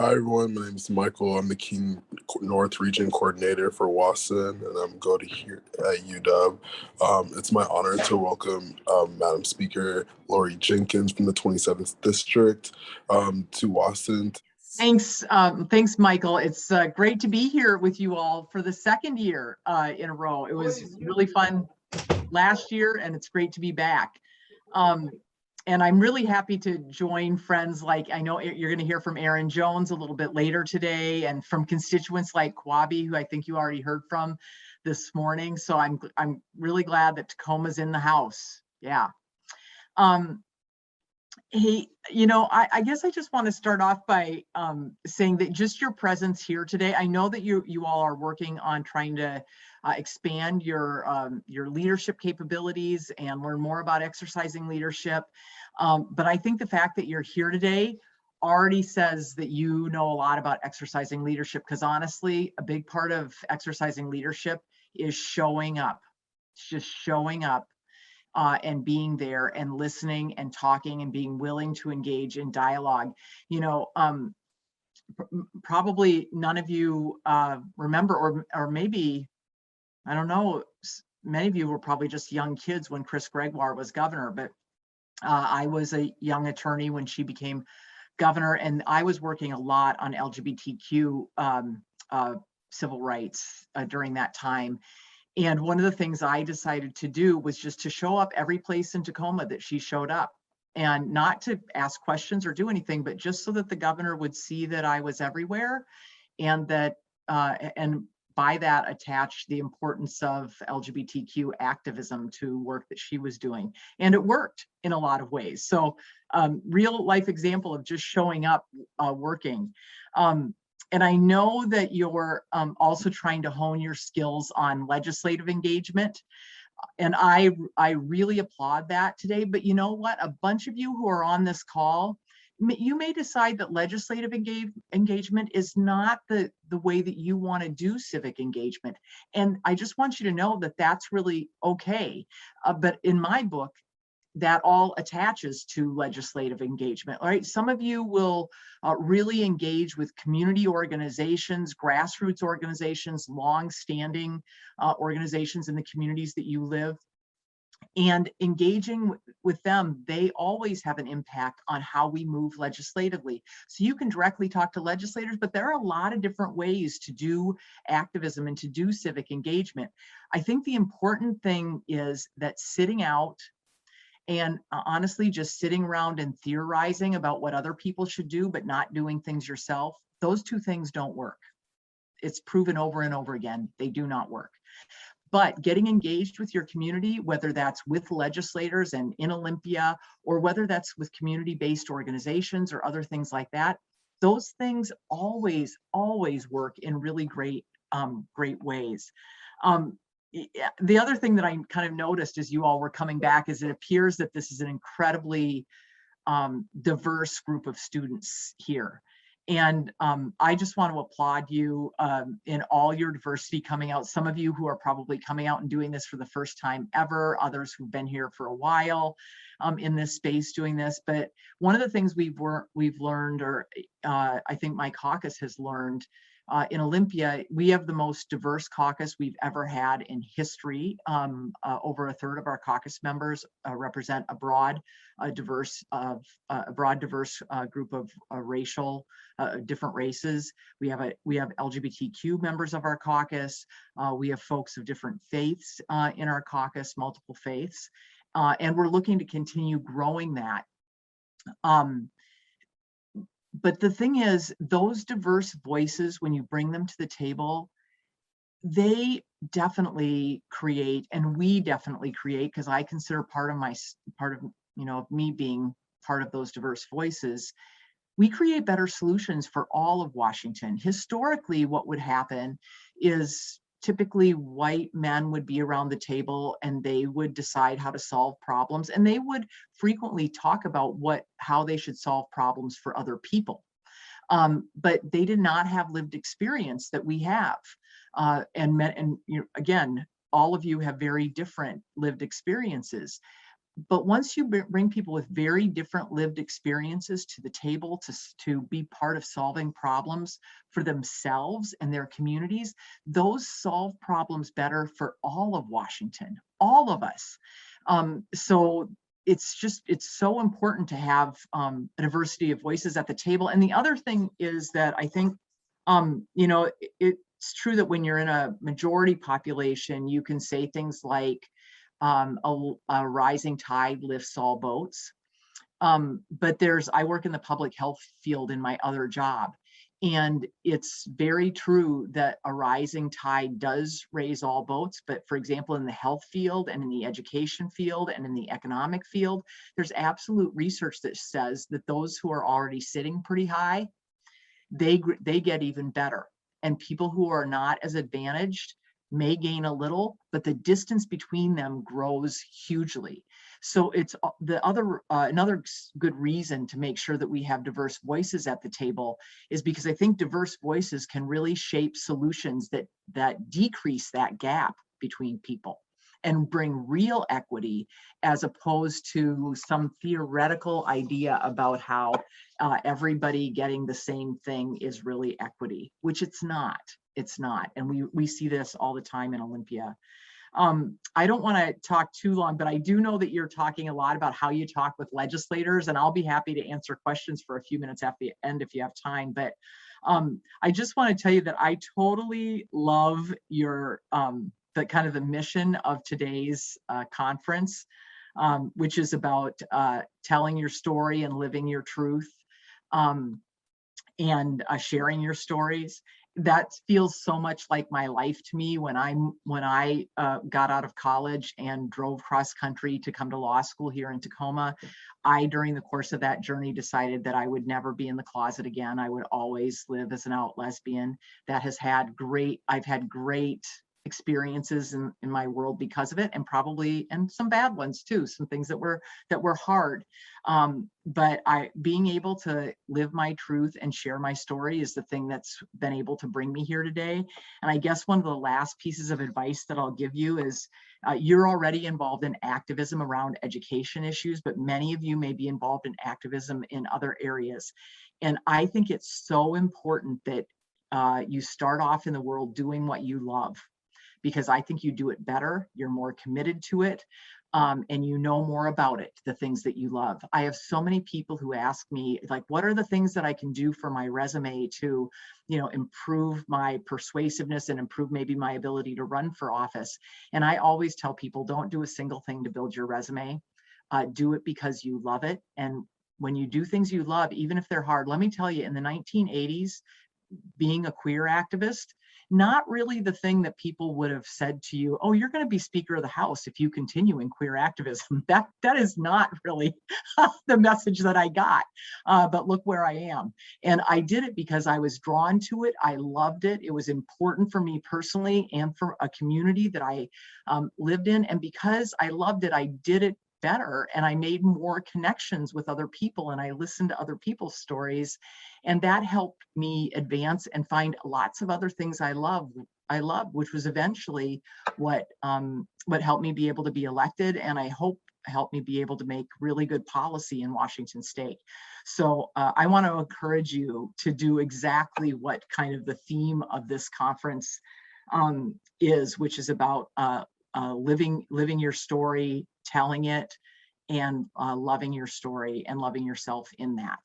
Hi everyone, my name is Michael. I'm the King North Region Coordinator for WA-SEN, and I'm going to here at UW. It's my honor to welcome Madam Speaker Laurie Jinkins from the 27th District to WA-SEN. Thanks, Michael. It's great to be here with you all for the second year in a row. It was really fun last year, and it's great to be back. And I'm really happy to join friends like, I know you're going to hear from Aaron Jones a little bit later today, and from constituents like Quabi, who I think you already heard from this morning. So I'm really glad that Tacoma's in the house. Yeah. Hey, I guess I just want to start off by saying that just your presence here today, I know that you all are working on trying to expand your leadership capabilities and learn more about exercising leadership. But I think the fact that you're here today already says that you know a lot about exercising leadership, because honestly, a big part of exercising leadership is showing up. It's just showing up. And being there and listening and talking and being willing to engage in dialogue. Probably none of you remember, or maybe, I don't know, many of you were probably just young kids when Chris Gregoire was governor, but I was a young attorney when she became governor, and I was working a lot on LGBTQ civil rights during that time. And one of the things I decided to do was just to show up every place in Tacoma that she showed up, and not to ask questions or do anything, but just so that the governor would see that I was everywhere, and that and by that attach the importance of LGBTQ activism to work that she was doing. And it worked in a lot of ways. So real life example of just showing up, working. And I know that you're also trying to hone your skills on legislative engagement. And I really applaud that today. But you know what? A bunch of you who are on this call, you may decide that legislative engagement is not the way that you want to do civic engagement. And I just want you to know that that's really okay. But in my book, that all attaches to legislative engagement, right? Some of you will really engage with community organizations, grassroots organizations, long-standing organizations in the communities that you live. And engaging with them, they always have an impact on how we move legislatively. So you can directly talk to legislators, but there are a lot of different ways to do activism and to do civic engagement. I think the important thing is that sitting out and honestly, just sitting around and theorizing about what other people should do, but not doing things yourself, those two things don't work. It's proven over and over again, they do not work. But getting engaged with your community, whether that's with legislators and in Olympia, or whether that's with community-based organizations or other things like that, those things always work in really great ways. The other thing that I kind of noticed as you all were coming back is it appears that this is an incredibly diverse group of students here. And I just want to applaud you in all your diversity coming out. Some of you who are probably coming out and doing this for the first time ever, others who've been here for a while in this space doing this. But one of the things we've learned, or I think my caucus has learned, in Olympia, we have the most diverse caucus we've ever had in history. Over a third of our caucus members represent a broad, diverse group of racial, different races. We have LGBTQ members of our caucus. We have folks of different faiths in our caucus, multiple faiths, and we're looking to continue growing that. But the thing is, those diverse voices, when you bring them to the table, they definitely create, and we definitely create, because I consider part of me being part of those diverse voices, we create better solutions for all of Washington. Historically, what would happen is typically white men would be around the table and they would decide how to solve problems, and they would frequently talk about how they should solve problems for other people. But they did not have lived experience that we have. And again, all of you have very different lived experiences. But once you bring people with very different lived experiences to the table to be part of solving problems for themselves and their communities, those solve problems better for all of Washington, all of us. So it's so important to have a diversity of voices at the table. And the other thing is that I think, it's true that when you're in a majority population, you can say things like, a rising tide lifts all boats. But I work in the public health field in my other job. And it's very true that a rising tide does raise all boats. But for example, in the health field and in the education field and in the economic field, there's absolute research that says that those who are already sitting pretty high, they get even better. And people who are not as advantaged may gain a little, but the distance between them grows hugely. So it's another good reason to make sure that we have diverse voices at the table is because I think diverse voices can really shape solutions that decrease that gap between people and bring real equity, as opposed to some theoretical idea about how everybody getting the same thing is really equity, which it's not. It's not. And we see this all the time in Olympia. I don't want to talk too long, but I do know that you're talking a lot about how you talk with legislators, and I'll be happy to answer questions for a few minutes at the end if you have time. But I just want to tell you that I totally love your the kind of the mission of today's conference, which is about telling your story and living your truth, and sharing your stories. That feels so much like my life to me. When I got out of college and drove cross country to come to law school here in Tacoma, during the course of that journey, decided that I would never be in the closet again. I would always live as an out lesbian. I've had great experiences in my world because of it, and some bad ones too, some things that were hard. But being able to live my truth and share my story is the thing that's been able to bring me here today. And I guess one of the last pieces of advice that I'll give you is, you're already involved in activism around education issues, but many of you may be involved in activism in other areas. And I think it's so important that you start off in the world doing what you love, because I think you do it better, you're more committed to it, and you know more about it, the things that you love. I have so many people who ask me, like, what are the things that I can do for my resume to, improve my persuasiveness and improve maybe my ability to run for office? And I always tell people, don't do a single thing to build your resume. Do it because you love it. And when you do things you love, even if they're hard, let me tell you, in the 1980s, being a queer activist, not really the thing that people would have said to you, oh, you're going to be Speaker of the House if you continue in queer activism. That is not really the message that I got. But look where I am. And I did it because I was drawn to it. I loved it. It was important for me personally and for a community that I lived in. And because I loved it, I did it better, and I made more connections with other people, and I listened to other people's stories, and that helped me advance and find lots of other things I love, which was eventually what helped me be able to be elected, and I hope helped me be able to make really good policy in Washington State. So I want to encourage you to do exactly what kind of the theme of this conference is, which is about living your story, telling it, and loving your story and loving yourself in that.